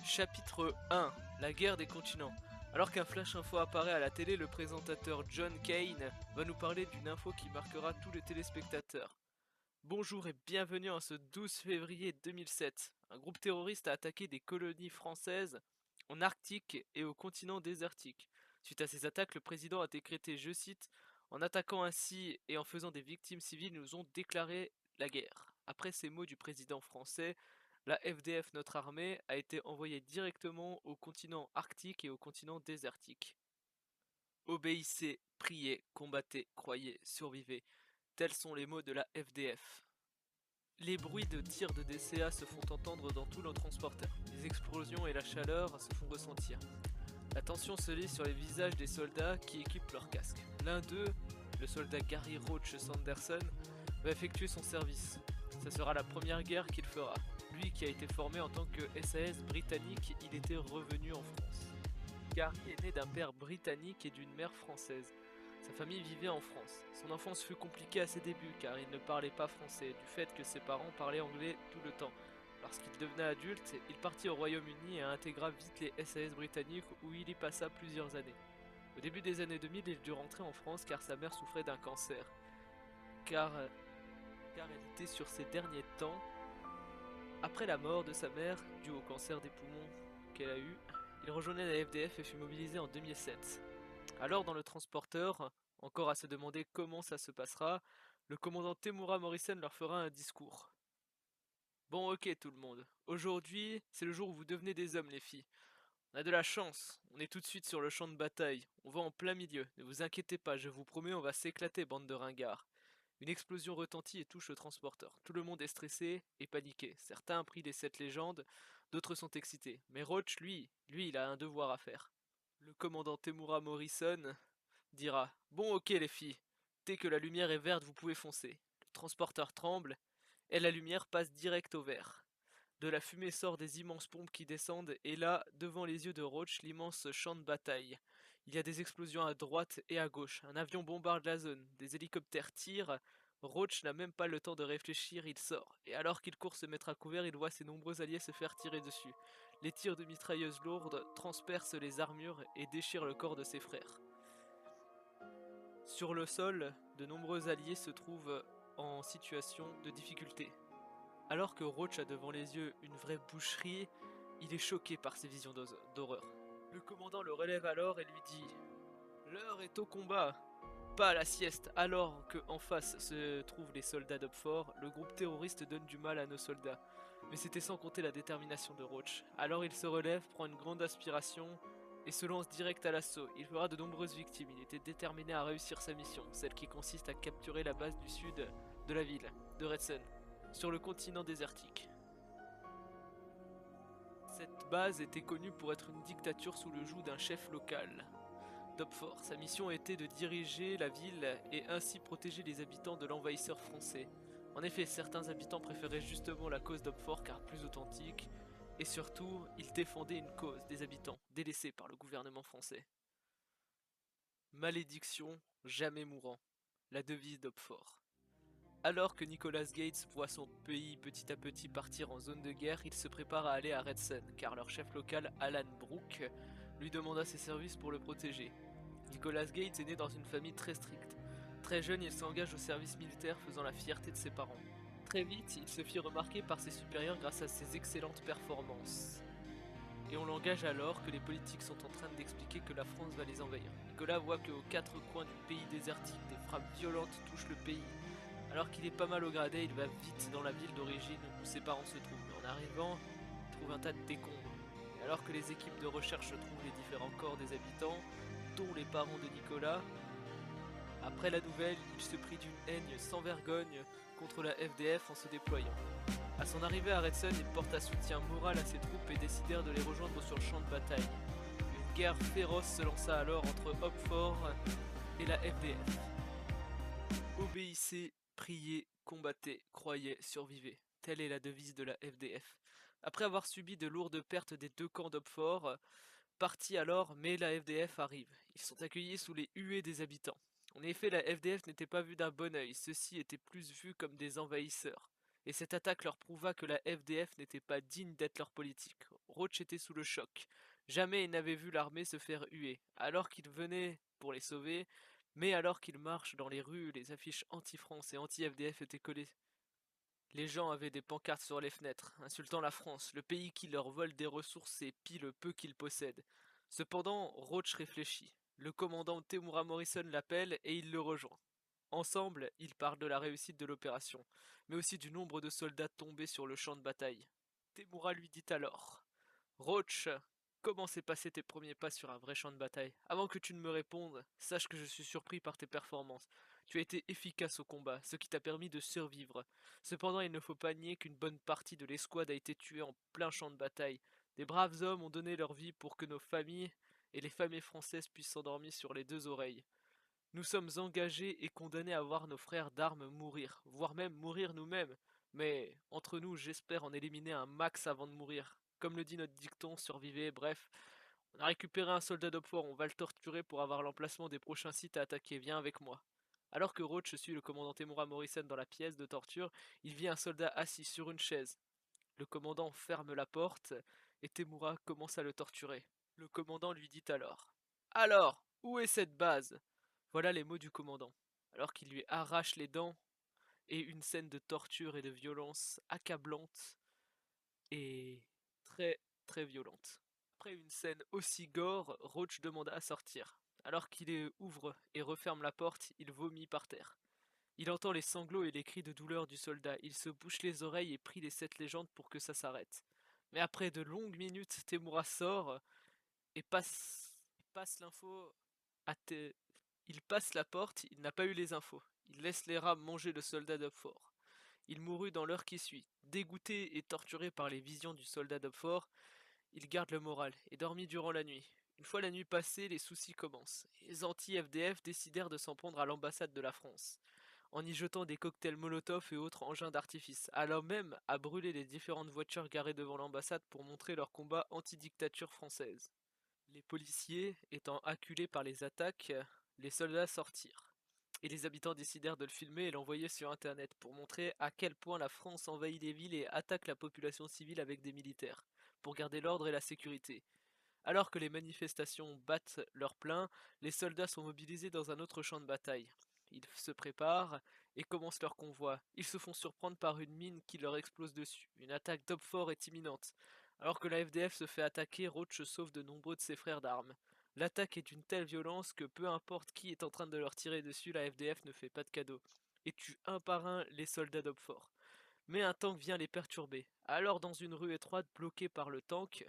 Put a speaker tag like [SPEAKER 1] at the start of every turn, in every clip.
[SPEAKER 1] Chapitre 1. La guerre des continents. Alors qu'un flash info apparaît à la télé, le présentateur John Kane va nous parler d'une info qui marquera tous les téléspectateurs. Bonjour et bienvenue en ce 12 février 2007. Un groupe terroriste a attaqué des colonies françaises en Arctique et au continent désertique. Suite à ces attaques, le président a décrété, je cite, en attaquant ainsi et en faisant des victimes civiles, nous ont déclaré la guerre. Après ces mots du président français, la FDF, notre armée, a été envoyée directement au continent arctique et au continent désertique. Obéissez, priez, combattez, croyez, survivez. Tels sont les mots de la FDF. Les bruits de tirs de DCA se font entendre dans tout le transporteur. Les explosions et la chaleur se font ressentir. La tension se lit sur les visages des soldats qui équipent leurs casques. L'un d'eux, le soldat Gary Roach Sanderson, va effectuer son service. Ce sera la première guerre qu'il fera. Lui qui a été formé en tant que SAS britannique, il était revenu en France. Gary est né d'un père britannique et d'une mère française. Sa famille vivait en France. Son enfance fut compliquée à ses débuts car il ne parlait pas français, du fait que ses parents parlaient anglais tout le temps. Lorsqu'il devint adulte, il partit au Royaume-Uni et intégra vite les SAS britanniques où il y passa plusieurs années. Au début des années 2000, il dut rentrer en France car sa mère souffrait d'un cancer. Car elle était sur ses derniers temps. Après la mort de sa mère, due au cancer des poumons qu'elle a eu, il rejoignit la FDF et fut mobilisé en 2007. Alors dans le transporteur, encore à se demander comment ça se passera, le commandant Temura Morrison leur fera un discours. Bon ok tout le monde, aujourd'hui c'est le jour où vous devenez des hommes les filles. On a de la chance, on est tout de suite sur le champ de bataille, on va en plein milieu, ne vous inquiétez pas, je vous promets on va s'éclater bande de ringards. Une explosion retentit et touche le transporteur. Tout le monde est stressé et paniqué. Certains prient les 7 légendes, d'autres sont excités. Mais Roach, lui, il a un devoir à faire. Le commandant Temura Morrison dira: Bon, ok, les filles, dès que la lumière est verte, vous pouvez foncer. Le transporteur tremble et la lumière passe direct au vert. De la fumée sort des immenses pompes qui descendent, et là, devant les yeux de Roach, l'immense champ de bataille. Il y a des explosions à droite et à gauche, un avion bombarde la zone, des hélicoptères tirent. Roach n'a même pas le temps de réfléchir, il sort, et alors qu'il court se mettre à couvert, il voit ses nombreux alliés se faire tirer dessus. Les tirs de mitrailleuses lourdes transpercent les armures et déchirent le corps de ses frères. Sur le sol, de nombreux alliés se trouvent en situation de difficulté. Alors que Roach a devant les yeux une vraie boucherie, il est choqué par ces visions d'horreur. Le commandant le relève alors et lui dit: L'heure est au combat, pas à la sieste. Alors que en face se trouvent les soldats d'Opfort, le groupe terroriste donne du mal à nos soldats. Mais c'était sans compter la détermination de Roach. Alors il se relève, prend une grande aspiration et se lance direct à l'assaut. Il fera de nombreuses victimes. Il était déterminé à réussir sa mission, celle qui consiste à capturer la base du sud de la ville, de Redson, sur le continent désertique. Cette base était connue pour être une dictature sous le joug d'un chef local, Dopfort. Sa mission était de diriger la ville et ainsi protéger les habitants de l'envahisseur français. En effet, certains habitants préféraient justement la cause Dopfort car plus authentique, et surtout, ils défendaient une cause des habitants délaissés par le gouvernement français. Malédiction, jamais mourant, la devise Dopfort. Alors que Nicholas Gates voit son pays petit à petit partir en zone de guerre, il se prépare à aller à Redson, car leur chef local, Alan Brooke, lui demanda ses services pour le protéger. Nicholas Gates est né dans une famille très stricte. Très jeune, il s'engage au service militaire faisant la fierté de ses parents. Très vite, il se fit remarquer par ses supérieurs grâce à ses excellentes performances. Et on l'engage alors que les politiques sont en train d'expliquer que la France va les envahir. Nicolas voit qu'aux quatre coins du pays désertique, des frappes violentes touchent le pays. Alors qu'il est pas mal au gradé, il va vite dans la ville d'origine où ses parents se trouvent. Mais en arrivant, il trouve un tas de décombres. Et alors que les équipes de recherche trouvent les différents corps des habitants, dont les parents de Nicolas, après la nouvelle, il se prit d'une haine sans vergogne contre la FDF en se déployant. À son arrivée à Redson, il porta soutien moral à ses troupes et décidèrent de les rejoindre sur le champ de bataille. Une guerre féroce se lança alors entre Hopfort et la FDF. Obéissez, priez, combattez, croyez, survivez. Telle est la devise de la FDF. Après avoir subi de lourdes pertes des deux camps d'Hopfort, parti alors, mais la FDF arrive. Ils sont accueillis sous les huées des habitants. En effet, la FDF n'était pas vue d'un bon œil, ceux-ci étaient plus vus comme des envahisseurs. Et cette attaque leur prouva que la FDF n'était pas digne d'être leur politique. Roach était sous le choc. Jamais il n'avait vu l'armée se faire huer, alors qu'il venait pour les sauver, mais alors qu'il marche dans les rues, les affiches anti-France et anti-FDF étaient collées. Les gens avaient des pancartes sur les fenêtres, insultant la France, le pays qui leur vole des ressources et pille le peu qu'ils possèdent. Cependant, Roach réfléchit. Le commandant Temuera Morrison l'appelle et il le rejoint. Ensemble, ils parlent de la réussite de l'opération, mais aussi du nombre de soldats tombés sur le champ de bataille. Temuera lui dit alors: Roach, comment s'est passé tes premiers pas sur un vrai champ de bataille? Avant que tu ne me répondes, sache que je suis surpris par tes performances. Tu as été efficace au combat, ce qui t'a permis de survivre. Cependant, il ne faut pas nier qu'une bonne partie de l'escouade a été tuée en plein champ de bataille. Des braves hommes ont donné leur vie pour que nos familles et les familles françaises puissent s'endormir sur les deux oreilles. Nous sommes engagés et condamnés à voir nos frères d'armes mourir, voire même mourir nous-mêmes. Mais entre nous, j'espère en éliminer un max avant de mourir. Comme le dit notre dicton, survivez, bref. On a récupéré un soldat d'Opfort, on va le torturer pour avoir l'emplacement des prochains sites à attaquer, viens avec moi. Alors que Roach suit le commandant Temuera Morrison dans la pièce de torture, il vit un soldat assis sur une chaise. Le commandant ferme la porte et Temuera commence à le torturer. Le commandant lui dit alors: Alors, où est cette base? Voilà les mots du commandant, alors qu'il lui arrache les dents, et une scène de torture et de violence accablante et très très violente. Après une scène aussi gore, Roach demanda à sortir. Alors qu'il ouvre et referme la porte, il vomit par terre. Il entend les sanglots et les cris de douleur du soldat. Il se bouche les oreilles et prie les sept légendes pour que ça s'arrête. Mais après de longues minutes, Temuera sort et passe l'info à Te- il passe la porte, il n'a pas eu les infos. Il laisse les rats manger le soldat d'Upfort. Il mourut dans l'heure qui suit. Dégoûté et torturé par les visions du soldat d'Upfort, il garde le moral et dormit durant la nuit. Une fois la nuit passée, les soucis commencent. Les anti-FDF décidèrent de s'en prendre à l'ambassade de la France, en y jetant des cocktails Molotov et autres engins d'artifice, allant même à brûler les différentes voitures garées devant l'ambassade pour montrer leur combat anti-dictature française. Les policiers étant acculés par les attaques, les soldats sortirent. Et les habitants décidèrent de le filmer et l'envoyer sur internet pour montrer à quel point la France envahit les villes et attaque la population civile avec des militaires, pour garder l'ordre et la sécurité. Alors que les manifestations battent leur plein, les soldats sont mobilisés dans un autre champ de bataille. Ils se préparent et commencent leur convoi. Ils se font surprendre par une mine qui leur explose dessus. Une attaque d'Opfort est imminente. Alors que la FDF se fait attaquer, Roach sauve de nombreux de ses frères d'armes. L'attaque est d'une telle violence que peu importe qui est en train de leur tirer dessus, la FDF ne fait pas de cadeau et tue un par un les soldats d'Opfort. Mais un tank vient les perturber. Alors dans une rue étroite bloquée par le tank,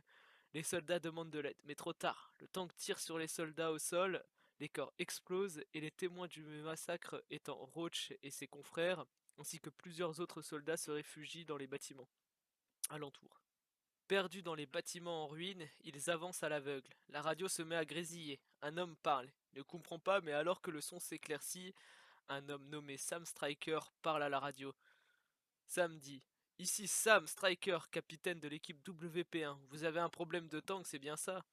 [SPEAKER 1] les soldats demandent de l'aide, mais trop tard. Le tank tire sur les soldats au sol, les corps explosent et les témoins du massacre étant Roach et ses confrères, ainsi que plusieurs autres soldats se réfugient dans les bâtiments alentours. Perdus dans les bâtiments en ruine, ils avancent à l'aveugle. La radio se met à grésiller. Un homme parle. Il ne comprend pas, mais alors que le son s'éclaircit, un homme nommé Sam Striker parle à la radio. Sam dit: Ici Sam Striker, capitaine de l'équipe WP1. Vous avez un problème de tank, c'est bien ça?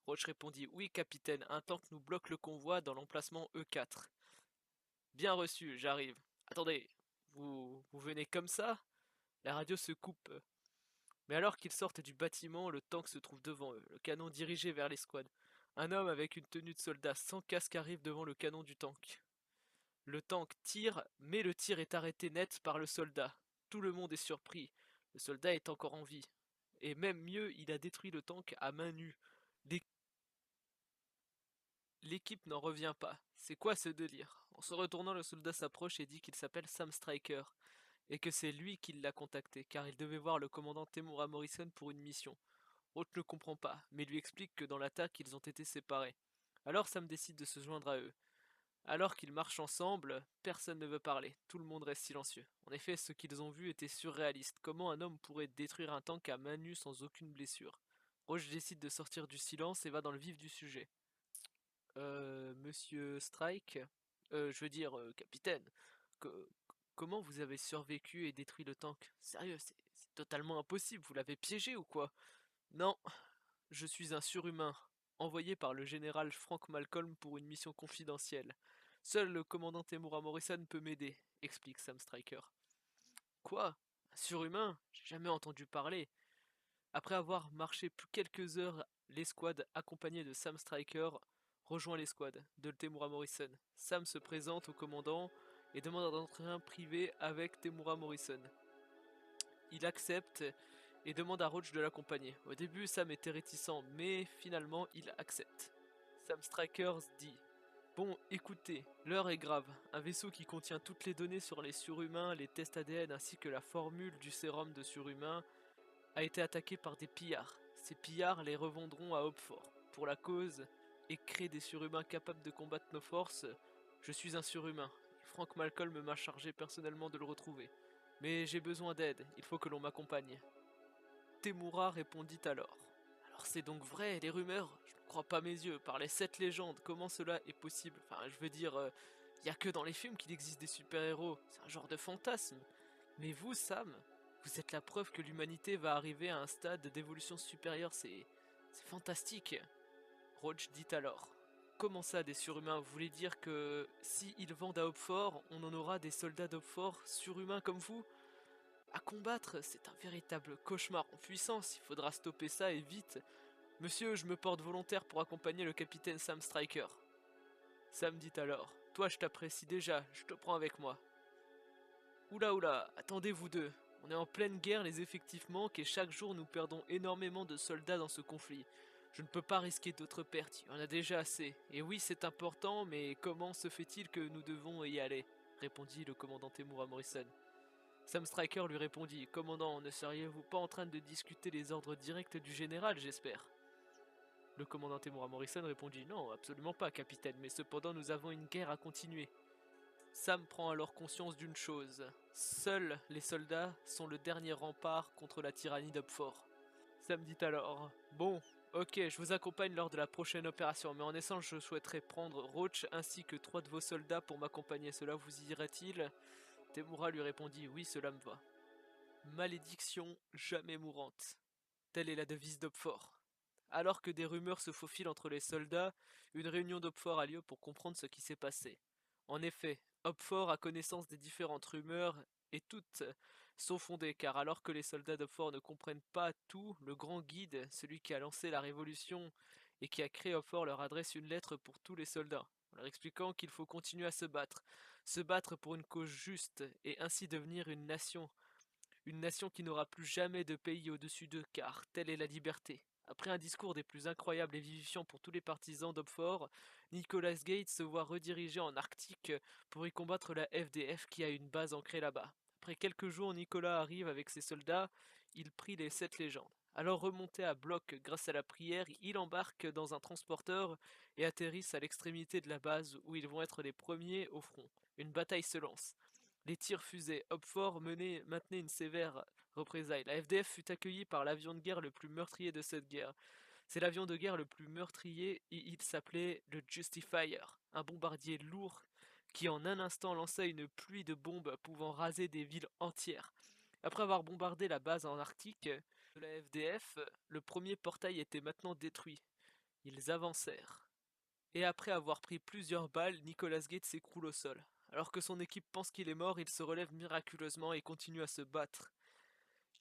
[SPEAKER 1] Roach répondit: Oui, capitaine, un tank nous bloque le convoi dans l'emplacement E4. Bien reçu, j'arrive. Attendez, vous venez comme ça? La radio se coupe. Mais alors qu'ils sortent du bâtiment, le tank se trouve devant eux, le canon dirigé vers l'escouade. Un homme avec une tenue de soldat sans casque arrive devant le canon du tank. Le tank tire, mais le tir est arrêté net par le soldat. Tout le monde est surpris. Le soldat est encore en vie. Et même mieux, il a détruit le tank à main nue. L'équipe n'en revient pas. C'est quoi ce délire? En se retournant, le soldat s'approche et dit qu'il s'appelle Sam Striker, et que c'est lui qui l'a contacté, car il devait voir le commandant Temuera Morrison pour une mission. Roach ne comprend pas, mais lui explique que dans l'attaque, ils ont été séparés. Alors Sam décide de se joindre à eux. Alors qu'ils marchent ensemble, personne ne veut parler, tout le monde reste silencieux. En effet, ce qu'ils ont vu était surréaliste. Comment un homme pourrait détruire un tank à main nue sans aucune blessure? Roche décide de sortir du silence et va dans le vif du sujet. Monsieur Strike, je veux dire, capitaine, que- comment vous avez survécu et détruit le tank? Sérieux, c'est totalement impossible, vous l'avez piégé ou quoi? Non, je suis un surhumain, envoyé par le général Frank Malcolm pour une mission confidentielle. Seul le commandant Temuera Morrison peut m'aider, explique Sam Striker. Quoi? Un surhumain? J'ai jamais entendu parler. Après avoir marché plus quelques heures, l'escouade accompagnée de Sam Striker rejoint l'escouade de Temura Morrison. Sam se présente au commandant et demande un entretien privé avec Temura Morrison. Il accepte et demande à Roach de l'accompagner. Au début, Sam était réticent, mais finalement, il accepte. Sam Strikers dit: Bon, écoutez, l'heure est grave. Un vaisseau qui contient toutes les données sur les surhumains, les tests ADN ainsi que la formule du sérum de surhumain a été attaqué par des pillards. Ces pillards les revendront à Hopfort. Pour la cause et créer des surhumains capables de combattre nos forces, je suis un surhumain. Frank Malcolm m'a chargé personnellement de le retrouver. Mais j'ai besoin d'aide, il faut que l'on m'accompagne. Temura répondit alors. Alors c'est donc vrai, les rumeurs? Je ne crois pas mes yeux. Par les 7 légendes, comment cela est possible? Enfin, je veux dire, y a que dans les films qu'il existe des super-héros. C'est un genre de fantasme. Mais vous, Sam, vous êtes la preuve que l'humanité va arriver à un stade d'évolution supérieure. C'est fantastique. Roach dit alors. Comment ça, des surhumains? Vous voulez dire que si ils vendent à Hopfort, on en aura des soldats d'Hopfort surhumains comme vous? À combattre, c'est un véritable cauchemar en puissance, il faudra stopper ça et vite. Monsieur, je me porte volontaire pour accompagner le capitaine Sam Striker. Sam dit alors: Toi, je t'apprécie déjà, je te prends avec moi. Oula oula, attendez vous deux. On est en pleine guerre, les effectifs manquent et chaque jour nous perdons énormément de soldats dans ce conflit. Je ne peux pas risquer d'autres pertes, il y en a déjà assez. Et oui, c'est important, mais comment se fait-il que nous devons y aller? Répondit le commandant Temura Morrison. Sam Striker lui répondit: Commandant, ne seriez-vous pas en train de discuter les ordres directs du général, j'espère? Le commandant Temura Morrison répondit: Non, absolument pas, capitaine, mais cependant nous avons une guerre à continuer. Sam prend alors conscience d'une chose: seuls les soldats sont le dernier rempart contre la tyrannie d'Upfort. Sam dit alors: Bon, ok, je vous accompagne lors de la prochaine opération, mais en échange je souhaiterais prendre Roach ainsi que 3 de vos soldats pour m'accompagner. Cela vous irait-il? Temura lui répondit: Oui, cela me va. Malédiction jamais mourante. Telle est la devise d'Opfort. Alors que des rumeurs se faufilent entre les soldats, une réunion d'Opfort a lieu pour comprendre ce qui s'est passé. En effet, Opfort a connaissance des différentes rumeurs et toutes sont fondées car alors que les soldats d'Opfort ne comprennent pas tout, le grand guide, celui qui a lancé la révolution et qui a créé Opfort, leur adresse une lettre pour tous les soldats, en leur expliquant qu'il faut continuer à se battre pour une cause juste et ainsi devenir une nation qui n'aura plus jamais de pays au-dessus d'eux, car telle est la liberté. Après un discours des plus incroyables et vivifiants pour tous les partisans d'Opfort, Nicholas Gates se voit redirigé en Arctique pour y combattre la FDF qui a une base ancrée là-bas. Après quelques jours, Nicolas arrive avec ses soldats, il prie les 7 légendes. Alors remonté à bloc grâce à la prière, il embarque dans un transporteur et atterrissent à l'extrémité de la base où ils vont être les premiers au front. Une bataille se lance. Les tirs fusées Hopfort maintenaient une sévère représailles. La FDF fut accueillie par l'avion de guerre le plus meurtrier de cette guerre. C'est l'avion de guerre le plus meurtrier et il s'appelait le Justifier, un bombardier lourd qui en un instant lança une pluie de bombes pouvant raser des villes entières. Après avoir bombardé la base en Arctique de la FDF, le premier portail était maintenant détruit. Ils avancèrent. Et après avoir pris plusieurs balles, Nicholas Gates s'écroule au sol. Alors que son équipe pense qu'il est mort, il se relève miraculeusement et continue à se battre.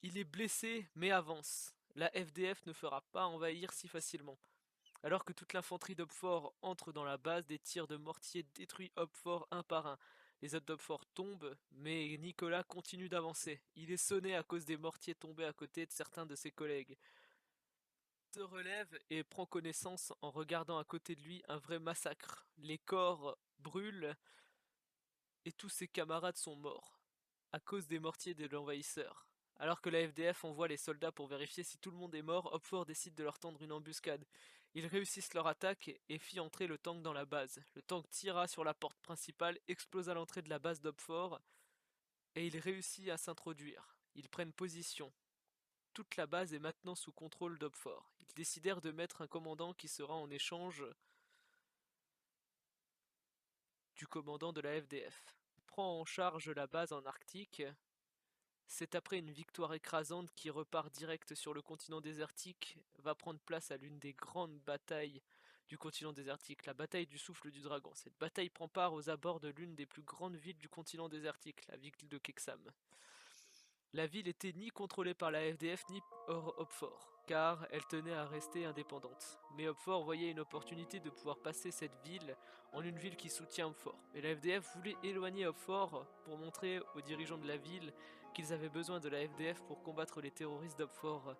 [SPEAKER 1] Il est blessé, mais avance. La FDF ne fera pas envahir si facilement. Alors que toute l'infanterie d'Hopfort entre dans la base, des tirs de mortier détruisent Hopfort un par un. Les autres d'Hopfort tombent, mais Nicolas continue d'avancer. Il est sonné à cause des mortiers tombés à côté de certains de ses collègues. Se relève et prend connaissance en regardant à côté de lui un vrai massacre. Les corps brûlent et tous ses camarades sont morts à cause des mortiers de l'envahisseur. Alors que la FDF envoie les soldats pour vérifier si tout le monde est mort, Hopfort décide de leur tendre une embuscade. Ils réussissent leur attaque et fit entrer le tank dans la base. Le tank tira sur la porte principale, explosa l'entrée de la base d'Hopfort et il réussit à s'introduire. Ils prennent position. Toute la base est maintenant sous contrôle d'Hopfort. Ils décidèrent de mettre un commandant qui sera en échange du commandant de la FDF. Il prend en charge la base en Arctique. C'est après une victoire écrasante qui repart direct sur le continent désertique, va prendre place à l'une des grandes batailles du continent désertique, la bataille du souffle du dragon. Cette bataille prend part aux abords de l'une des plus grandes villes du continent désertique, la ville de Kexam. La ville était ni contrôlée par la FDF ni Hopfort, car elle tenait à rester indépendante. Mais Hopfort voyait une opportunité de pouvoir passer cette ville en une ville qui soutient Hopfort. Et la FDF voulait éloigner Hopfort pour montrer aux dirigeants de la ville qu'ils avaient besoin de la FDF pour combattre les terroristes d'Hopfort.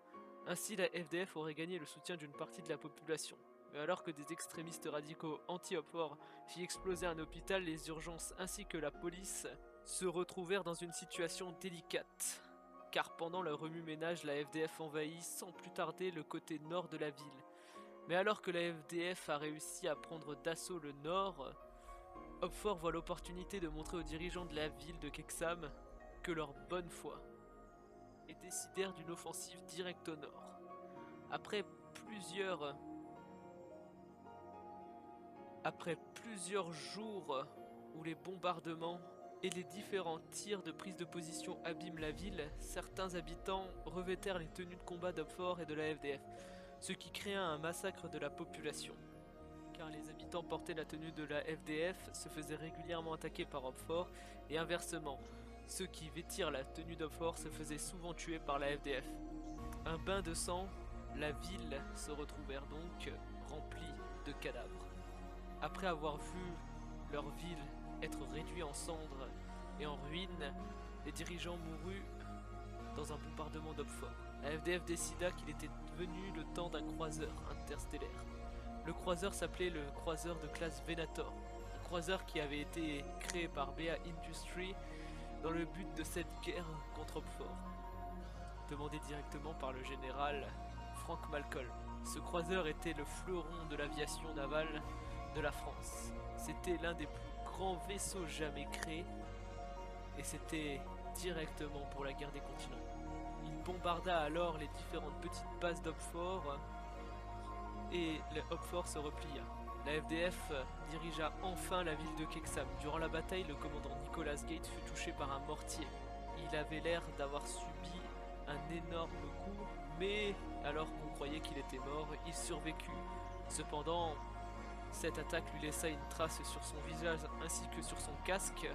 [SPEAKER 1] Ainsi, la FDF aurait gagné le soutien d'une partie de la population. Mais alors que des extrémistes radicaux anti-Hopfort fit exploser un hôpital, les urgences ainsi que la police se retrouvèrent dans une situation délicate. Car pendant le remue-ménage, la FDF envahit sans plus tarder le côté nord de la ville. Mais alors que la FDF a réussi à prendre d'assaut le nord, Hopfort voit l'opportunité de montrer aux dirigeants de la ville de Keksam que leur bonne foi, et décidèrent d'une offensive directe au nord. Après plusieurs jours où les bombardements et les différents tirs de prise de position abîment la ville, certains habitants revêtèrent les tenues de combat d'Hopfort et de la FDF, ce qui créa un massacre de la population. Car les habitants portaient la tenue de la FDF se faisaient régulièrement attaquer par Hopfort, et inversement, ceux qui vêtirent la tenue d'Hopfort se faisaient souvent tuer par la FDF. Un bain de sang, la ville se retrouvèrent donc remplie de cadavres. Après avoir vu leur ville être réduite en cendres et en ruines, les dirigeants moururent dans un bombardement d'Hopfort. La FDF décida qu'il était venu le temps d'un croiseur interstellaire. Le croiseur s'appelait le croiseur de classe Venator, un croiseur qui avait été créé par BA Industries dans le but de cette guerre contre Hopfort, demandé directement par le général Frank Malcolm. Ce croiseur était le fleuron de l'aviation navale de la France. C'était l'un des plus grands vaisseaux jamais créés, et c'était directement pour la guerre des continents. Il bombarda alors les différentes petites bases d'Hopfort et le Hopfort se replia. La FDF dirigea enfin la ville de Keksam. Durant la bataille, le commandant Nicholas Gate fut touché par un mortier. Il avait l'air d'avoir subi un énorme coup, mais alors qu'on croyait qu'il était mort, il survécut. Cependant, cette attaque lui laissa une trace sur son visage ainsi que sur son casque,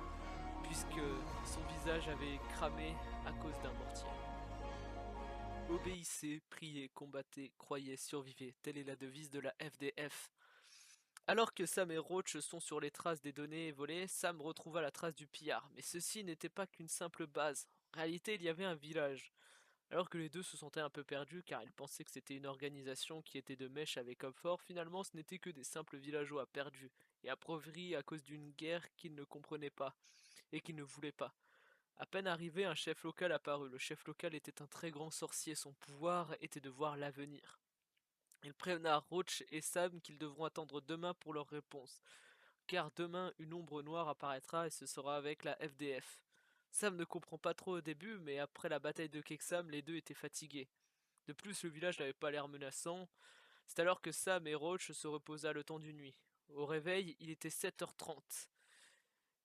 [SPEAKER 1] puisque son visage avait cramé à cause d'un mortier. Obéissez, priez, combattez, croyez, survivez, telle est la devise de la FDF. Alors que Sam et Roach sont sur les traces des données volées, Sam retrouva la trace du pillard, mais ceci n'était pas qu'une simple base. En réalité, il y avait un village. Alors que les deux se sentaient un peu perdus car ils pensaient que c'était une organisation qui était de mèche avec Hopfort, finalement ce n'était que des simples villageois perdus et appauvris à cause d'une guerre qu'ils ne comprenaient pas et qu'ils ne voulaient pas. À peine arrivé, un chef local apparut. Le chef local était un très grand sorcier, son pouvoir était de voir l'avenir. Il prévena Roach et Sam qu'ils devront attendre demain pour leur réponse, car demain une ombre noire apparaîtra et ce sera avec la FDF. Sam ne comprend pas trop au début, mais après la bataille de Keksam, les deux étaient fatigués. De plus, le village n'avait pas l'air menaçant. C'est alors que Sam et Roach se reposa le temps d'une nuit. Au réveil, il était 7h30,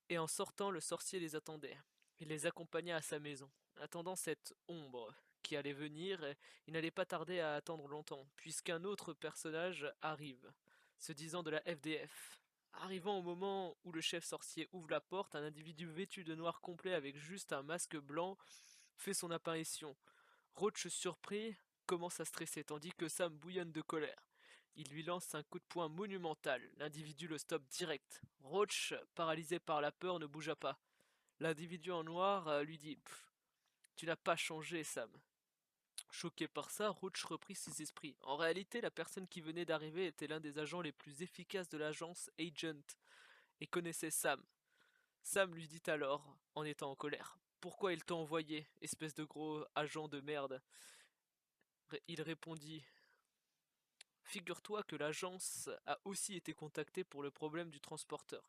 [SPEAKER 1] et en sortant, le sorcier les attendait. Il les accompagna à sa maison. Attendant cette ombre qui allait venir, il n'allait pas tarder à attendre longtemps, puisqu'un autre personnage arrive, se disant de la FDF. Arrivant au moment où le chef sorcier ouvre la porte, un individu vêtu de noir complet avec juste un masque blanc fait son apparition. Roach, surpris, commence à stresser, tandis que Sam bouillonne de colère. Il lui lance un coup de poing monumental. L'individu le stoppe direct. Roach, paralysé par la peur, ne bougea pas. L'individu en noir lui dit Tu n'as pas changé, Sam. Choqué par ça, Roach reprit ses esprits. En réalité, la personne qui venait d'arriver était l'un des agents les plus efficaces de l'agence Agent et connaissait Sam. Sam lui dit alors, en étant en colère, Pourquoi il t'a envoyé, espèce de gros agent de merde? Il répondit Figure-toi que l'agence a aussi été contactée pour le problème du transporteur.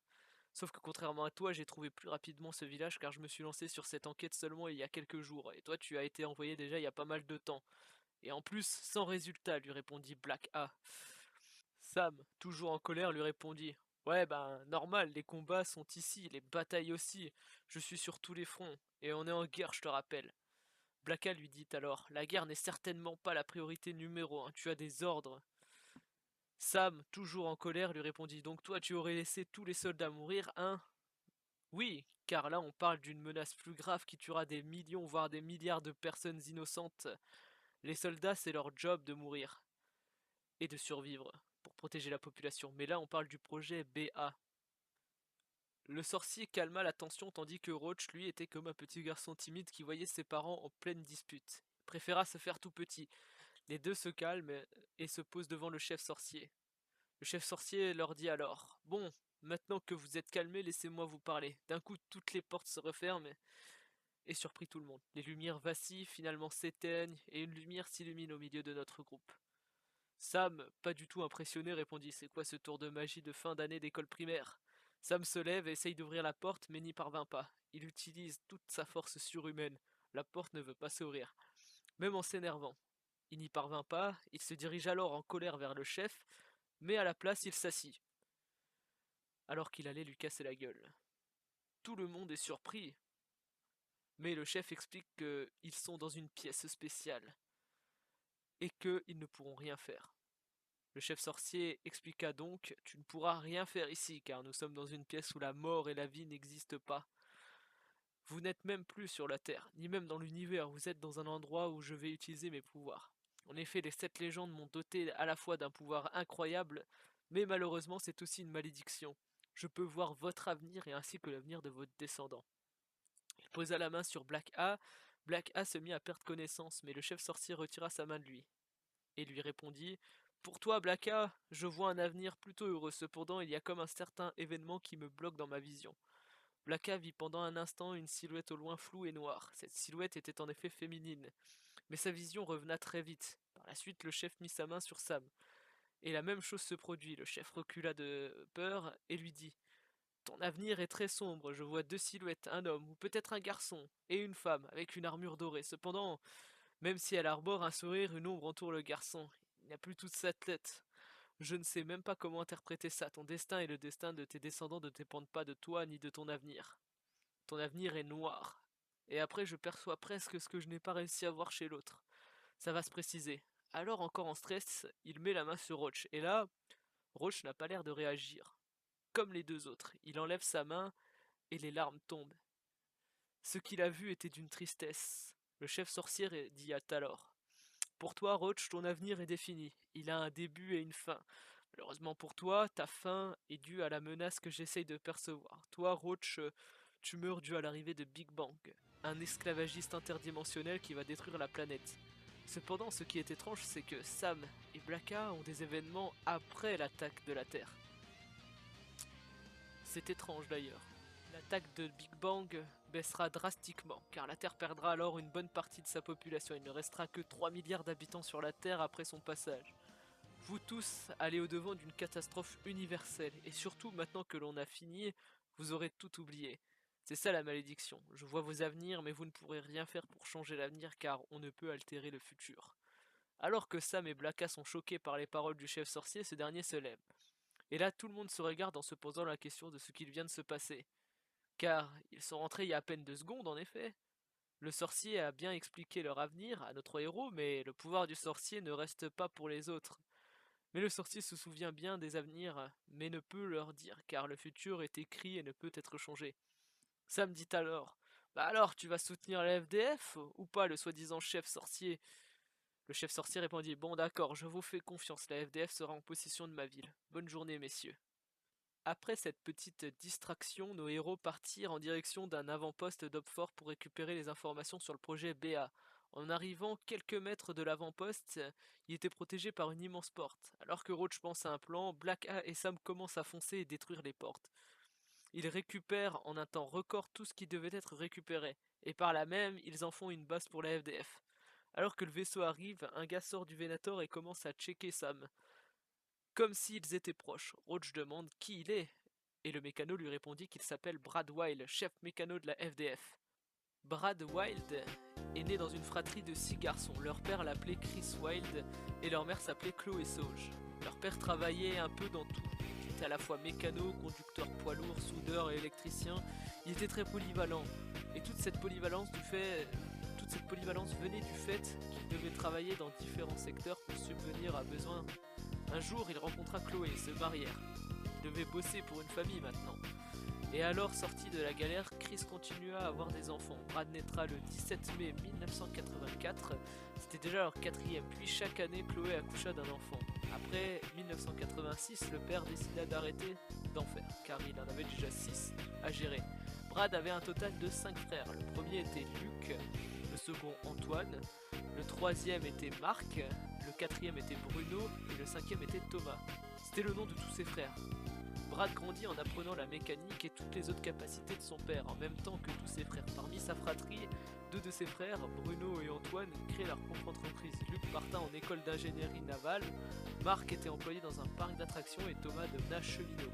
[SPEAKER 1] Sauf que contrairement à toi, j'ai trouvé plus rapidement ce village car je me suis lancé sur cette enquête seulement il y a quelques jours. Et toi, tu as été envoyé déjà il y a pas mal de temps. Et en plus, sans résultat, lui répondit Black A. Sam, toujours en colère, lui répondit Ouais, ben, normal, les combats sont ici, les batailles aussi. Je suis sur tous les fronts. Et on est en guerre, je te rappelle. Black A lui dit alors La guerre n'est certainement pas la priorité numéro 1. Tu as des ordres. Sam, toujours en colère, lui répondit Donc toi, tu aurais laissé tous les soldats mourir, hein Oui, car là on parle d'une menace plus grave qui tuera des millions, voire des milliards de personnes innocentes. Les soldats, c'est leur job de mourir et de survivre pour protéger la population. Mais là on parle du projet BA. Le sorcier calma la tension tandis que Roach, lui, était comme un petit garçon timide qui voyait ses parents en pleine dispute. Il préféra se faire tout petit. Les deux se calment et se posent devant le chef sorcier. Le chef sorcier leur dit alors: Bon, maintenant que vous êtes calmés, laissez-moi vous parler. D'un coup, toutes les portes se referment et surprit tout le monde. Les lumières vacillent, finalement s'éteignent et une lumière s'illumine au milieu de notre groupe. Sam, pas du tout impressionné, répondit: C'est quoi ce tour de magie de fin d'année d'école primaire? Sam se lève et essaye d'ouvrir la porte, mais n'y parvint pas. Il utilise toute sa force surhumaine. La porte ne veut pas s'ouvrir, même en s'énervant. Il n'y parvint pas, il se dirige alors en colère vers le chef, mais à la place il s'assit, alors qu'il allait lui casser la gueule. Tout le monde est surpris, mais le chef explique qu'ils sont dans une pièce spéciale et qu'ils ne pourront rien faire. Le chef sorcier expliqua donc: Tu ne pourras rien faire ici, car nous sommes dans une pièce où la mort et la vie n'existent pas. Vous n'êtes même plus sur la Terre, ni même dans l'univers, vous êtes dans un endroit où je vais utiliser mes pouvoirs. En effet, les 7 légendes m'ont doté à la fois d'un pouvoir incroyable, mais malheureusement c'est aussi une malédiction. Je peux voir votre avenir et ainsi que l'avenir de vos descendants. Il posa la main sur Black A. Black A se mit à perdre connaissance, mais le chef sorcier retira sa main de lui et lui répondit: Pour toi, Black A, je vois un avenir plutôt heureux. Cependant, il y a comme un certain événement qui me bloque dans ma vision. Black A vit pendant un instant une silhouette au loin floue et noire. Cette silhouette était en effet féminine, mais sa vision revenait très vite. Par la suite, le chef mit sa main sur Sam, et la même chose se produit. Le chef recula de peur et lui dit: Ton avenir est très sombre, je vois 2 silhouettes, un homme, ou peut-être un garçon, et une femme, avec une armure dorée. Cependant, même si elle arbore un sourire, une ombre entoure le garçon. Il n'a plus toute sa tête. Je ne sais même pas comment interpréter ça. Ton destin et le destin de tes descendants ne dépendent pas de toi ni de ton avenir. Ton avenir est noir. Et après, je perçois presque ce que je n'ai pas réussi à voir chez l'autre. Ça va se préciser. Alors, encore en stress, il met la main sur Roach. Et là, Roach n'a pas l'air de réagir. Comme les deux autres. Il enlève sa main et les larmes tombent. Ce qu'il a vu était d'une tristesse. Le chef sorcier dit alors: Pour toi, Roach, ton avenir est défini. Il a un début et une fin. Malheureusement pour toi, ta fin est due à la menace que j'essaye de percevoir. Toi, Roach, tu meurs dû à l'arrivée de Big Bang, un esclavagiste interdimensionnel qui va détruire la planète. Cependant, ce qui est étrange, c'est que Sam et Blacka ont des événements après l'attaque de la Terre. C'est étrange d'ailleurs. L'attaque de Big Bang baissera drastiquement, car la Terre perdra alors une bonne partie de sa population. Il ne restera que 3 milliards d'habitants sur la Terre après son passage. Vous tous allez au-devant d'une catastrophe universelle, et surtout maintenant que l'on a fini, vous aurez tout oublié. C'est ça la malédiction. Je vois vos avenirs, mais vous ne pourrez rien faire pour changer l'avenir car on ne peut altérer le futur. Alors que Sam et Blacka sont choqués par les paroles du chef sorcier, ce dernier se lève. Et là, tout le monde se regarde en se posant la question de ce qu'il vient de se passer. Car ils sont rentrés il y a à peine 2 secondes, en effet. Le sorcier a bien expliqué leur avenir à notre héros, mais le pouvoir du sorcier ne reste pas pour les autres. Mais le sorcier se souvient bien des avenirs, mais ne peut leur dire, car le futur est écrit et ne peut être changé. Sam dit alors: Bah alors, tu vas soutenir la FDF ou pas, le soi-disant chef sorcier? Le chef sorcier répondit: Bon d'accord, je vous fais confiance, la FDF sera en possession de ma ville. Bonne journée, messieurs. Après cette petite distraction, nos héros partirent en direction d'un avant-poste d'Opfort pour récupérer les informations sur le projet BA. En arrivant quelques mètres de l'avant-poste, il était protégé par une immense porte. Alors que Roach pense à un plan, Black A et Sam commencent à foncer et détruire les portes. Ils récupèrent en un temps record tout ce qui devait être récupéré, et par là même, ils en font une base pour la FDF. Alors que le vaisseau arrive, un gars sort du Venator et commence à checker Sam. Comme s'ils étaient proches, Roach demande qui il est, et le mécano lui répondit qu'il s'appelle Brad Wild, chef mécano de la FDF. Brad Wild est né dans une fratrie de 6 garçons. Leur père l'appelait Chris Wild et leur mère s'appelait Chloé Sauge. Leur père travaillait un peu dans tout. Il était à la fois mécano, conducteur poids lourd, soudeur et électricien. Il était très polyvalent. Et toute cette polyvalence venait du fait qu'il devait travailler dans différents secteurs pour subvenir à besoins. Un jour, il rencontra Chloé et se marièrent. Il devait bosser pour une famille maintenant. Et alors, sorti de la galère, Chris continua à avoir des enfants. Brad naîtra le 17 mai 1984, c'était déjà leur quatrième, puis chaque année Chloé accoucha d'un enfant. Après 1986, le père décida d'arrêter d'en faire, car il en avait déjà 6 à gérer. Brad avait un total de 5 frères, le premier était Luc, le second Antoine, le troisième était Marc, le quatrième était Bruno et le cinquième était Thomas. C'était le nom de tous ses frères. Brad grandit en apprenant la mécanique et toutes les autres capacités de son père, en même temps que tous ses frères. Parmi sa fratrie, 2 de ses frères, Bruno et Antoine, créent leur propre entreprise. Luc parta en école d'ingénierie navale, Marc était employé dans un parc d'attractions et Thomas devena cheminot.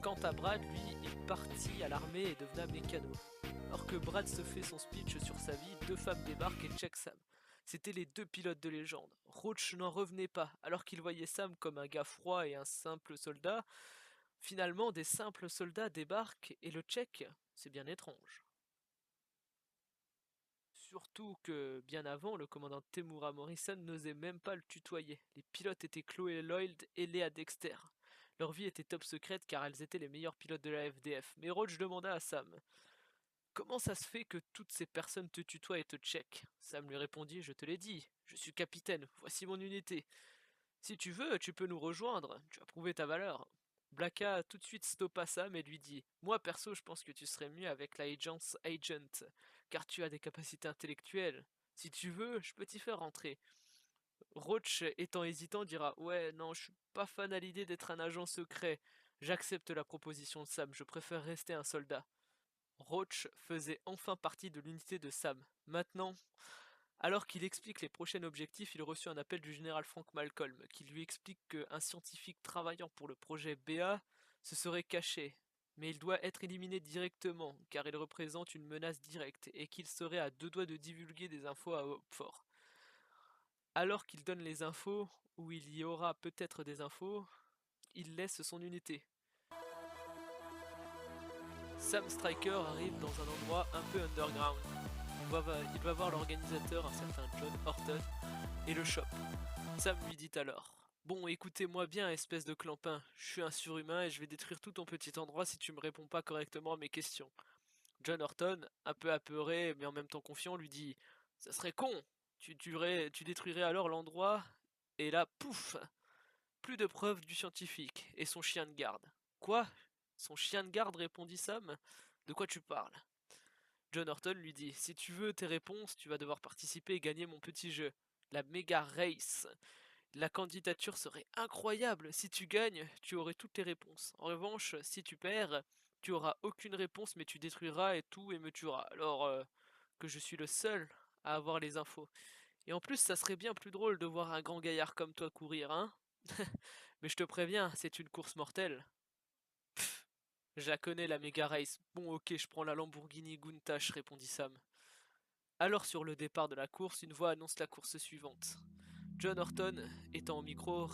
[SPEAKER 1] Quant à Brad, lui, il partit à l'armée et devena mécano. Alors que Brad se fait son speech sur sa vie, 2 femmes débarquent et checkent Sam. C'étaient les 2 pilotes de légende. Roach n'en revenait pas, alors qu'il voyait Sam comme un gars froid et un simple soldat. Finalement, des simples soldats débarquent et le check, c'est bien étrange. Surtout que, bien avant, le commandant Temuera Morrison n'osait même pas le tutoyer. Les pilotes étaient Chloé Lloyd et Léa Dexter. Leur vie était top secrète car elles étaient les meilleurs pilotes de la FDF. Mais Roach demanda à Sam: comment ça se fait que toutes ces personnes te tutoient et te checkent? Sam lui répondit: je te l'ai dit, je suis capitaine, voici mon unité. Si tu veux, tu peux nous rejoindre, tu as prouvé ta valeur. Blacka tout de suite stoppa Sam et lui dit: moi perso, je pense que tu serais mieux avec l'Agent's Agent, car tu as des capacités intellectuelles. Si tu veux, je peux t'y faire rentrer. Roach, étant hésitant, dira: ouais, non, je suis pas fan à l'idée d'être un agent secret. J'accepte la proposition de Sam, je préfère rester un soldat. Roach faisait enfin partie de l'unité de Sam. Maintenant, alors qu'il explique les prochains objectifs, il reçut un appel du général Frank Malcolm, qui lui explique qu'un scientifique travaillant pour le projet BA se serait caché, mais il doit être éliminé directement, car il représente une menace directe, et qu'il serait à 2 doigts de divulguer des infos à Hopefort. Alors qu'il donne les infos, ou il y aura peut-être des infos, il laisse son unité. Sam Striker arrive dans un endroit un peu underground. Il va voir l'organisateur, un certain John Horton, et le shop. Sam lui dit alors: bon, écoutez-moi bien, espèce de clampin, je suis un surhumain et je vais détruire tout ton petit endroit si tu me réponds pas correctement à mes questions. John Horton, un peu apeuré mais en même temps confiant, lui dit: ça serait con, tu détruirais alors l'endroit, et là, pouf, plus de preuves du scientifique et son chien de garde. Quoi? Son chien de garde, répondit Sam. De quoi tu parles? John Horton lui dit: si tu veux tes réponses, tu vas devoir participer et gagner mon petit jeu, la Mega Race. La candidature serait incroyable. Si tu gagnes, tu aurais toutes les réponses. En revanche, si tu perds, tu auras aucune réponse, mais tu détruiras et tout et me tueras. Alors que je suis le seul à avoir les infos. Et en plus, ça serait bien plus drôle de voir un grand gaillard comme toi courir, hein? Mais je te préviens, c'est une course mortelle. Pfff, je la connais, la Mega Race. Bon, ok, je prends la Lamborghini Countach, répondit Sam. Alors, sur le départ de la course, une voix annonce la course suivante. John Horton, étant au micro,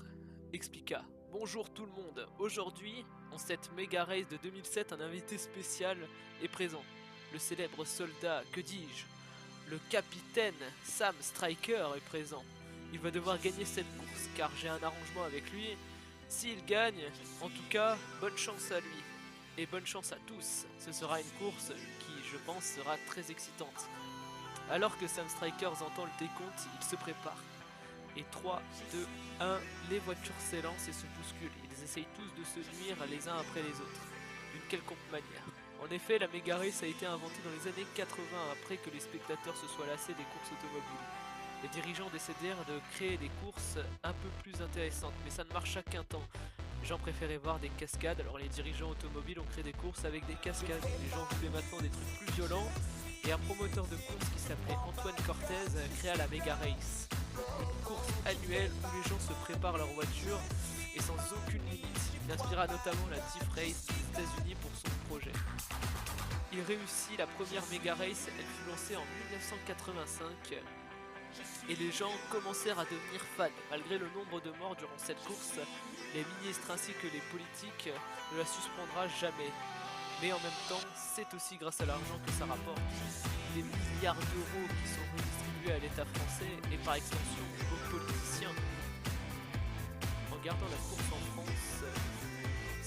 [SPEAKER 1] expliqua: bonjour tout le monde, aujourd'hui, en cette Mega Race de 2007, un invité spécial est présent. Le célèbre soldat, que dis-je, le capitaine Sam Striker est présent. Il va devoir gagner cette course, car j'ai un arrangement avec lui. S'il gagne, en tout cas, bonne chance à lui. Et bonne chance à tous. Ce sera une course qui, je pense, sera très excitante. Alors que Sam Striker entend le décompte, il se prépare. Et 3, 2, 1, les voitures s'élancent et se bousculent. Ils essayent tous de se nuire les uns après les autres, d'une quelconque manière. En effet, la Mega Race a été inventée dans les années 80 après que les spectateurs se soient lassés des courses automobiles. Les dirigeants décidèrent de créer des courses un peu plus intéressantes, mais ça ne marcha qu'un temps. Les gens préféraient voir des cascades, alors les dirigeants automobiles ont créé des courses avec des cascades. Les gens voulaient maintenant des trucs plus violents, et un promoteur de course qui s'appelait Antoine Cortez créa la Mega Race. Une course annuelle où les gens se préparent leur voiture et sans aucune limite. Il inspira notamment la Tiff Race des États-Unis pour son projet. Il réussit la première Mega Race, elle fut lancée en 1985 et les gens commencèrent à devenir fans. Malgré le nombre de morts durant cette course, les ministres ainsi que les politiques ne la suspendra jamais. Mais en même temps, c'est aussi grâce à l'argent que ça rapporte. Des milliards d'euros qui sont redistribués à l'État français et par extension aux politiciens. En regardant la course en France,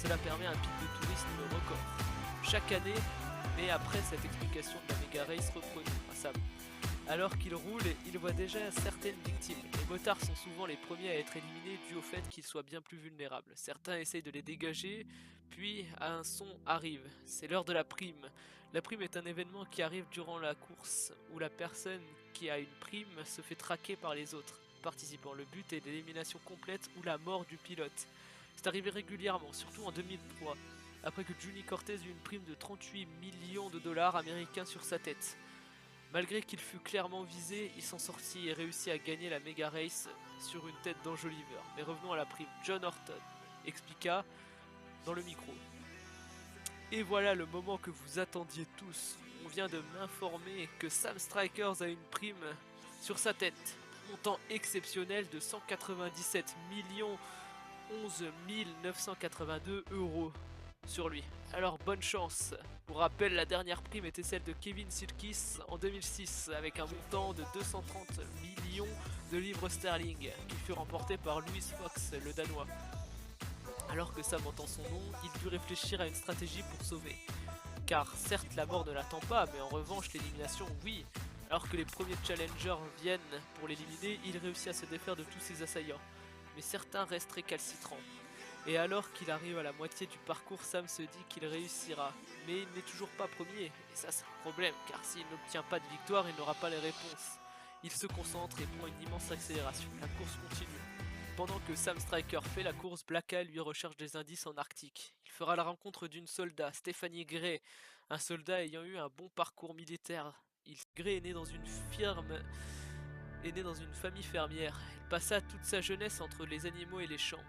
[SPEAKER 1] Cela permet un pic de tourisme record chaque année, mais après cette explication de la méga race reprenue à Sam. Alors qu'il roule, il voit déjà certaines victimes. Les motards sont souvent les premiers à être éliminés dû au fait qu'ils soient bien plus vulnérables. Certains essayent de les dégager, puis un son arrive. C'est l'heure de la prime. La prime est un événement qui arrive durant la course, où la personne qui a une prime se fait traquer par les autres participants. Le but est l'élimination complète ou la mort du pilote. C'est arrivé régulièrement, surtout en 2003, après que Juni Cortez eut une prime de 38 millions de dollars américains sur sa tête. Malgré qu'il fut clairement visé, il s'en sortit et réussit à gagner la Mega Race sur une tête d'enjoliveur. Mais revenons à la prime. John Horton expliqua dans le micro. Et voilà le moment que vous attendiez tous. On vient de m'informer que Sam Strikers a une prime sur sa tête. Montant exceptionnel de 197 11 982 euros sur lui. Alors bonne chance. Pour rappel, la dernière prime était celle de Kevin Silkis en 2006 avec un montant de 230 millions de livres sterling qui fut remporté par Louis Fox, le Danois. Alors que Sam entend son nom, il dut réfléchir à une stratégie pour sauver. Car certes la mort ne l'attend pas, mais en revanche l'élimination oui. Alors que les premiers challengers viennent pour l'éliminer, il réussit à se défaire de tous ses assaillants. Mais certains restent récalcitrants. Et alors qu'il arrive à la moitié du parcours, Sam se dit qu'il réussira. Mais il n'est toujours pas premier. Et ça c'est un problème, car s'il n'obtient pas de victoire, il n'aura pas les réponses. Il se concentre et prend une immense accélération. La course continue. Pendant que Sam Striker fait la course, Blacka lui recherche des indices en Arctique. Il fera la rencontre d'une soldat, Stephanie Gray, un soldat ayant eu un bon parcours militaire. Gray est né dans une famille fermière. Il passa toute sa jeunesse entre les animaux et les champs.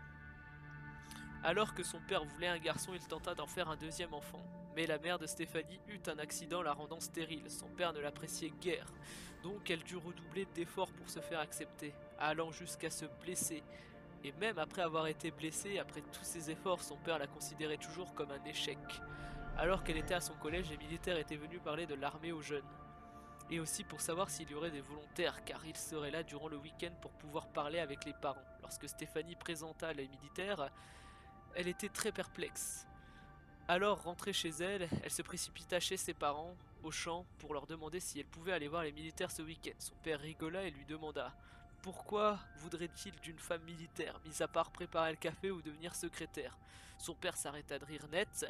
[SPEAKER 1] Alors que son père voulait un garçon, il tenta d'en faire un deuxième enfant. Mais la mère de Stéphanie eut un accident la rendant stérile. Son père ne l'appréciait guère, donc elle dut redoubler d'efforts pour se faire accepter, allant jusqu'à se blesser. Et même après avoir été blessée, après tous ses efforts, son père la considérait toujours comme un échec. Alors qu'elle était à son collège, les militaires étaient venus parler de l'armée aux jeunes. Et aussi pour savoir s'il y aurait des volontaires, car ils seraient là durant le week-end pour pouvoir parler avec les parents. Lorsque Stéphanie présenta les militaires, elle était très perplexe. Alors, rentrée chez elle, elle se précipita chez ses parents, au champ, pour leur demander si elle pouvait aller voir les militaires ce week-end. Son père rigola et lui demanda « Pourquoi voudrait-il d'une femme militaire, mis à part préparer le café ou devenir secrétaire ?» Son père s'arrêta de rire net,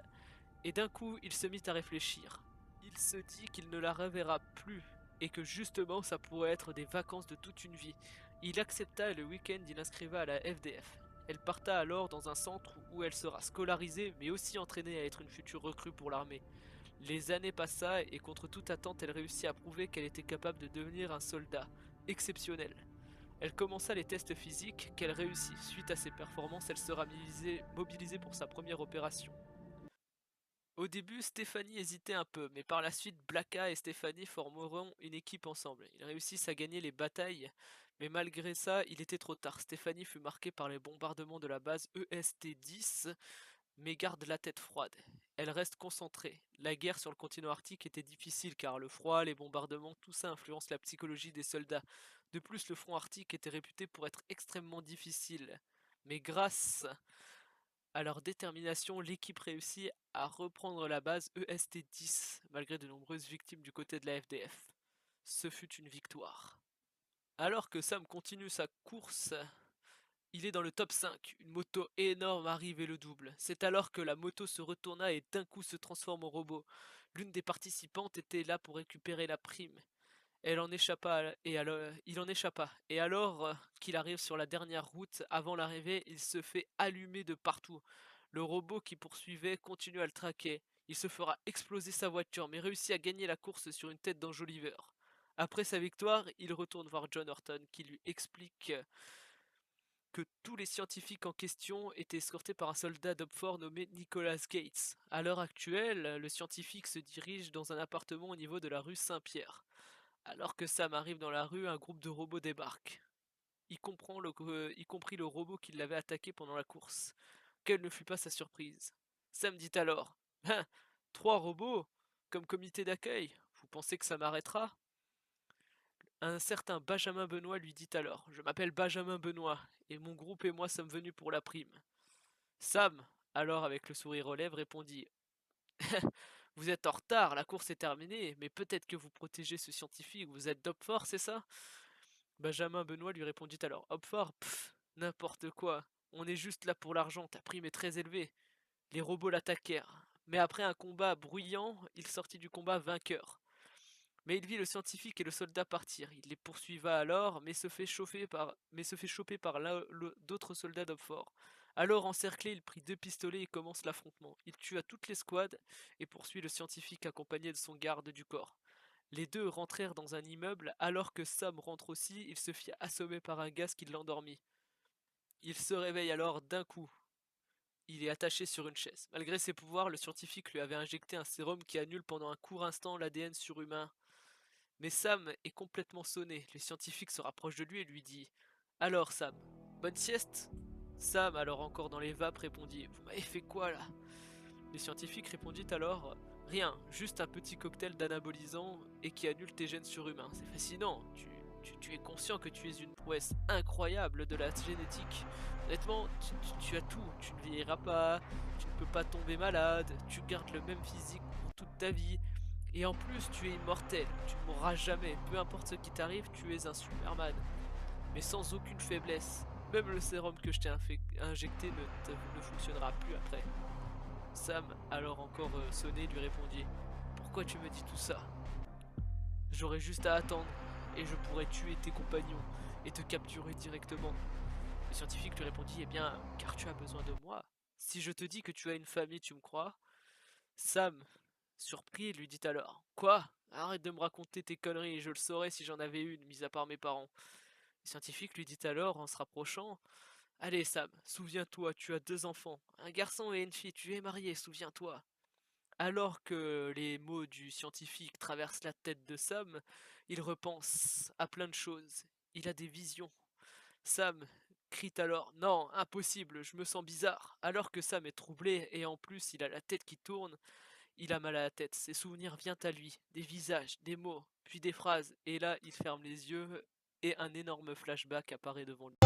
[SPEAKER 1] et d'un coup, il se mit à réfléchir. Il se dit qu'il ne la reverra plus, et que justement, ça pourrait être des vacances de toute une vie. Il accepta et le week-end, il inscriva à la FDF. Elle parta alors dans un centre où elle sera scolarisée mais aussi entraînée à être une future recrue pour l'armée. Les années passa et contre toute attente elle réussit à prouver qu'elle était capable de devenir un soldat exceptionnel. Elle commença les tests physiques qu'elle réussit. Suite à ses performances, elle sera mobilisée pour sa première opération. Au début, Stéphanie hésitait un peu, mais par la suite, Blacka et Stéphanie formeront une équipe ensemble. Ils réussissent à gagner les batailles, mais malgré ça, il était trop tard. Stéphanie fut marquée par les bombardements de la base EST-10, mais garde la tête froide. Elle reste concentrée. La guerre sur le continent arctique était difficile car le froid, les bombardements, tout ça influence la psychologie des soldats. De plus, le front arctique était réputé pour être extrêmement difficile. Mais grâce à leur détermination, l'équipe réussit à reprendre la base EST-10, malgré de nombreuses victimes du côté de la FDF. Ce fut une victoire. Alors que Sam continue sa course, il est dans le top 5. Une moto énorme arrive et le double. C'est alors que la moto se retourna et d'un coup se transforme en robot. L'une des participantes était là pour récupérer la prime. Il en échappa. Et alors qu'il arrive sur la dernière route, avant l'arrivée, il se fait allumer de partout. Le robot qui poursuivait continue à le traquer. Il se fera exploser sa voiture, mais réussit à gagner la course sur une tête d'enjoliveur. Après sa victoire, il retourne voir John Horton, qui lui explique que tous les scientifiques en question étaient escortés par un soldat d'Opfort nommé Nicholas Gates. À l'heure actuelle, le scientifique se dirige dans un appartement au niveau de la rue Saint-Pierre. Alors que Sam arrive dans la rue, un groupe de robots débarque, y compris le robot qui l'avait attaqué pendant la course. Quelle ne fut pas sa surprise. Sam dit alors « Hein, 3 robots comme comité d'accueil, vous pensez que ça m'arrêtera ?» Un certain Benjamin Benoît lui dit alors « Je m'appelle Benjamin Benoît, et mon groupe et moi sommes venus pour la prime. » Sam, alors avec le sourire aux lèvres répondit: Vous êtes en retard, la course est terminée, mais peut-être que vous protégez ce scientifique, vous êtes Dopfort, c'est ça? Benjamin Benoît lui répondit alors: Hopfort, pff, n'importe quoi. On est juste là pour l'argent, ta prime est très élevée. Les robots l'attaquèrent. Mais après un combat bruyant, il sortit du combat vainqueur. Mais il vit le scientifique et le soldat partir. Il les poursuiva alors, mais se fait choper par d'autres soldats d'Hopfort. Alors encerclé, il prit 2 pistolets et commence l'affrontement. Il tua toute l'escouade et poursuit le scientifique accompagné de son garde du corps. Les deux rentrèrent dans un immeuble, alors que Sam rentre aussi, il se fit assommer par un gaz qui l'endormit. Il se réveille alors d'un coup. Il est attaché sur une chaise. Malgré ses pouvoirs, le scientifique lui avait injecté un sérum qui annule pendant un court instant l'ADN surhumain. Mais Sam est complètement sonné. Le scientifique se rapproche de lui et lui dit: Alors Sam, bonne sieste? Sam, alors encore dans les vapes, répondit: Vous m'avez fait quoi là? Le scientifique répondit alors: Rien, juste un petit cocktail d'anabolisant et qui annule tes gènes surhumains. C'est fascinant, tu es conscient que tu es une prouesse incroyable de la génétique. Honnêtement, tu as tout, tu ne vieilliras pas, tu ne peux pas tomber malade, tu gardes le même physique pour toute ta vie. Et en plus, tu es immortel, tu ne mourras jamais, peu importe ce qui t'arrive, tu es un Superman. Mais sans aucune faiblesse. Même le sérum que je t'ai injecté ne fonctionnera plus après. Sam, alors encore sonné, lui répondit: Pourquoi tu me dis tout ça? J'aurais juste à attendre, et je pourrais tuer tes compagnons et te capturer directement. Le scientifique lui répondit: Eh bien, car tu as besoin de moi. Si je te dis que tu as une famille, tu me crois? Sam, surpris, lui dit alors: Quoi? Arrête de me raconter tes conneries, je le saurais si j'en avais une, mis à part mes parents. Le scientifique lui dit alors, en se rapprochant: Allez Sam, souviens-toi, tu as 2 enfants, un garçon et une fille, tu es marié, souviens-toi. Alors que les mots du scientifique traversent la tête de Sam, il repense à plein de choses. Il a des visions. Sam crie alors: Non, impossible, je me sens bizarre. Alors que Sam est troublé et en plus il a la tête qui tourne, il a mal à la tête. Ses souvenirs viennent à lui, des visages, des mots, puis des phrases. Et là, il ferme les yeux et un énorme flashback apparaît devant lui.